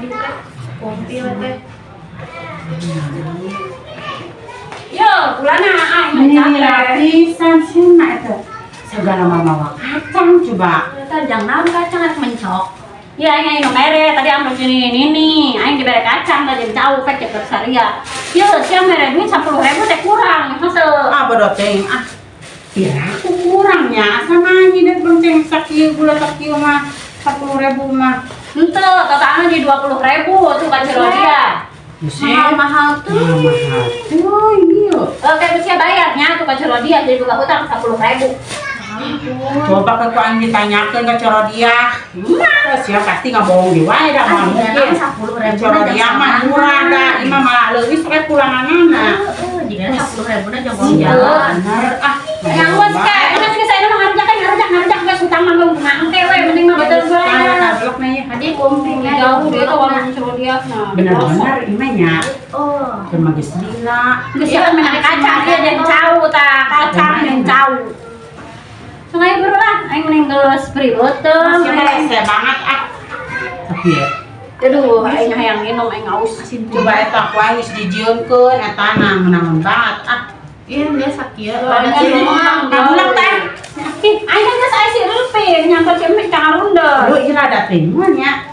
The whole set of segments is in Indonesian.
teh. Kopi teh. Yo, pulana Ini lapisan sih nak itu. Segala mama kacang coba. Kacang naon kacang harus mencok. Ya, aing anu mere tadi ambil ini. Aing dibere kacang tadi jauh pakai bersaria. Yo, sia mere duit 10.000 teh kurang. Heuseul. Ah bodoh teh. Ya, aku kurangnya. Sama aja deh bonceng sakieu gula sakieu mah 10.000 mah. Henteu, totalna di 20.000 tuh kacero dia. Mahal tuh. Mahal. Oh, iya. Kayak usia bayarnya tuh kacero dia jadi buka hutang 10.000. Coba ke kuang ditanyakan ke Corodia. Siapa pasti nggak bohong di wae dah mah mungkin. 10.000 Corodia mah murah dah. Ima malah leuwih pakai pulanganana. Jika 10.000 na jago Iya, jalan. bener. Yang was kayak udah sih saya mah ngarujak geus utang mah ngomong teh we mending mah betul we. Tablok na ya. Hadi kumpulnya jauh dia tuh warung Corodia nah. Bener-bener imanya. Oh. Keur magis dina. Geus ya menang kacang dia jeung cau tah, kacang jeung cau. Sungai berulah, aing mending geus pribeuteung. Saya banget ah. Tapi ya. Aduh, aing hayang minum aing aus. Coba eta kuah geus dijieunkeun eta naon banget ah. Iya, dia sakieu. Pada ulang teh. Aing kan geus aya si Rupin nyangkut cemik ka Arunda. Lu ieu rada teh nya.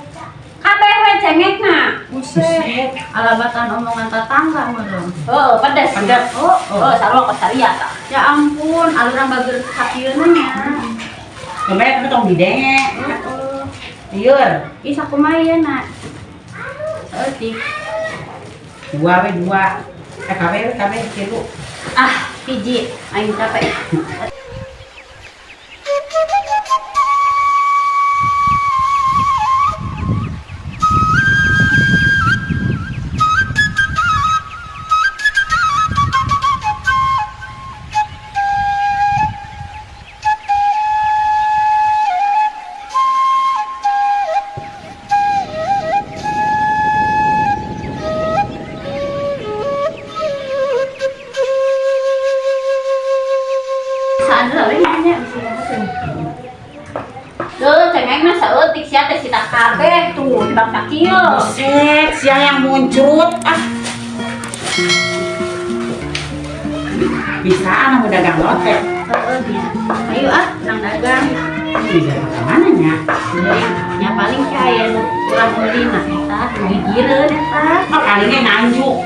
Kabeh we cengekna. Buset. Alabatan omongan tetangga meureun. Oh, pedes. Pedes. Oh, sarua kos saria tah. Ya ampun, alurang bager sakieuna nya. Coba eta tong didenge. Lieur. Ih sakumaha ieu na. Saeutik. Dua we dua. Kabeh tilu. Ah, hiji. Aing capek. Duh, cengengna saeutik sia teh sita kabeh tuh di bangsa kieu. Buset, sia yang muncul ah. Bisa anu dagang lotek. Heeh nya. Ayo nang dagang. Bisa ke mana nya? Nya paling kaya nu kurang meuli na eta gigireun eta. Oh, palingnya nganjuk.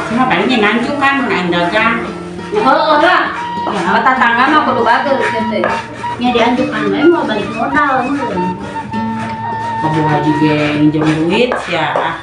Cuma palingnya nganjuk kan mun dagang. Heeh lah. Ya, tetangga mah kudu bagus teh. Nya dianjukan we mau balik modal meureun. Kamu haji ge minjem duit sia ah.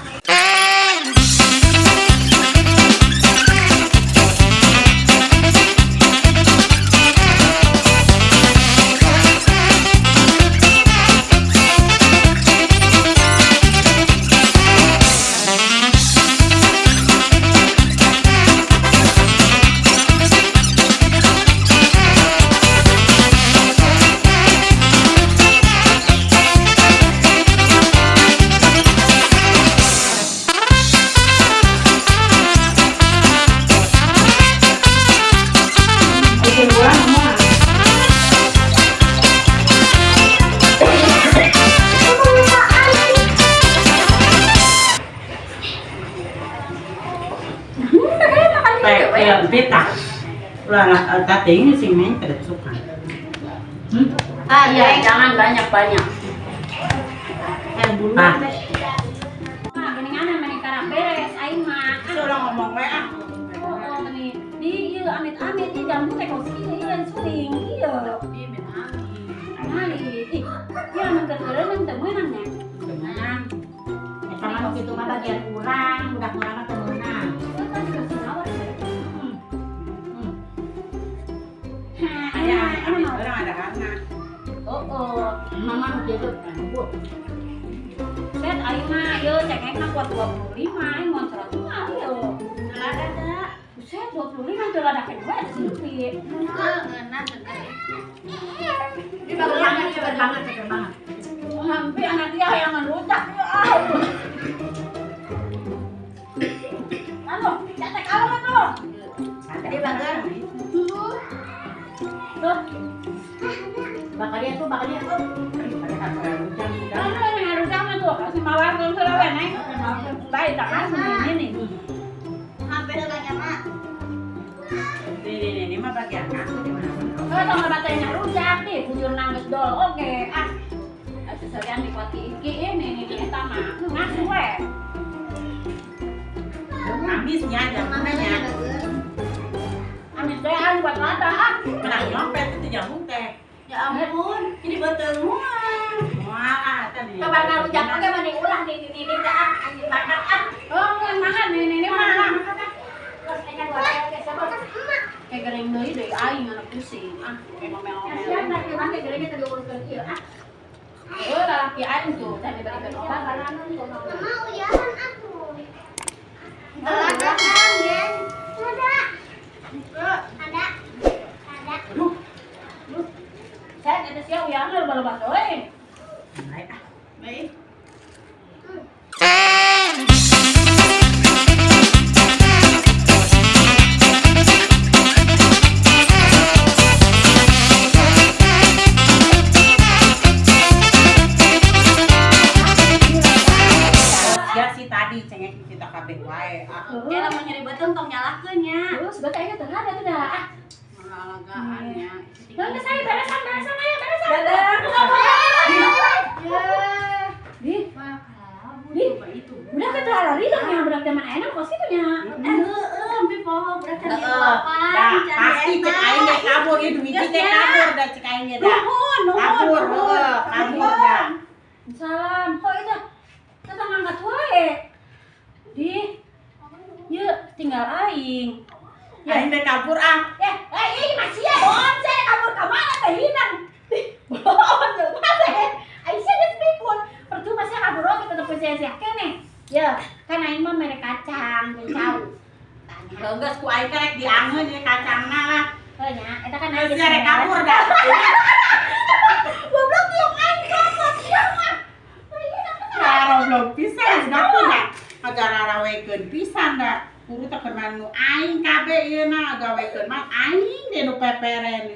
Kayak pita. Ulah tating sing main pada suka. Ah iya, jangan banyak-banyak. Bulu teh. Ah, geuningan meni karang beres aing mah. Ulah ngomong we ah. Oh, meni di ieu amit-amit di jambu teh kos ieu yang suling ieu. Di menali. Ih, ya mun keureunan teu meunang nya. Tenang. Eta mah kitu mah bagian kurang, udah kurang mah teu meunang. Orang ada anak. Mama gitu kan, Bu. Set aing mah ieu cengekna kuat 25, aing mun 100 mah ieu. Ada. Set 25 teu ladakeun we seutik. Enak bener. Di bagian cepet banget. Hampir anak dia yang ngerutak ya. Anu, cetek awak tuh. Di bagian. Tuh. Bakalnya tuh. Karena harus sama kasih mawar kalau selawe neng. Baik tak kasih ini nih. Hampir banyak mak. Ini mah bagian aku di mana-mana. Kalau nggak batanya rujak nih, bujur nangis dol. Oke, seserian di koti iki ini kita mah ngasih we. Amisnya jamunnya. Amis dean buat lada ah. Menang nyopet itu jamu teh. Ya ampun, ini betul mual. Wah, tadi. Coba nggak rujak oke mending ulah di dah anjing makan ah. Oh, yang makan ini mah. Kayak gering deui aing anak pusing ah. Kayak ngomel-ngomel. Kasihan dah kieu make geringnya tadi uruskeun ieu ah. Lalaki aing tuh tadi berikan obat baranan tuh. Mama uyahan atuh. Ada kan, Gen? Ada. Ada. Saya ada siang yang lebar-lebar euy. Baik. Baik. Ya si tadi cengek kita kabeh wae. Ya lamun nyari betul tong nyalakeun nya. Terus sebetulnya tuh ada tuh dah. Ah. Malagaan ya. Nggak saya beresan aja beresan. Di. Di. Itu. Udah kita lari dong yang berak teman enak kos itu nya. Empi poho berat kan dia Dah, apa? pasti cek aing ge kabur ieu duit teh kabur dah cek aing ge dah. Kabur, kabur dah. Salam. Kok itu? Kita ngangkat wae. Di. Yuk, tinggal aing. Aing teh kabur ah. Ini masih ya, bon, saya kabur ke mana teh hilang. Bon, mana? Aisyah geus pikun. Percuma saya kabur oke tetep sia-sia kene. Ya, kan aing mah mere kacang, geus tahu. Geus ku aing rek diangeun ieu kacangna lah. Heuh nya, eta kan Geus rek kabur dah. Goblok tiung aing goblok ieu mah. Goblok pisan gapu dah. Agarawekeun pisan dah. Kudu teu kenal nu aing kabeh ieu na gawekeun mah aing deh nu peperen.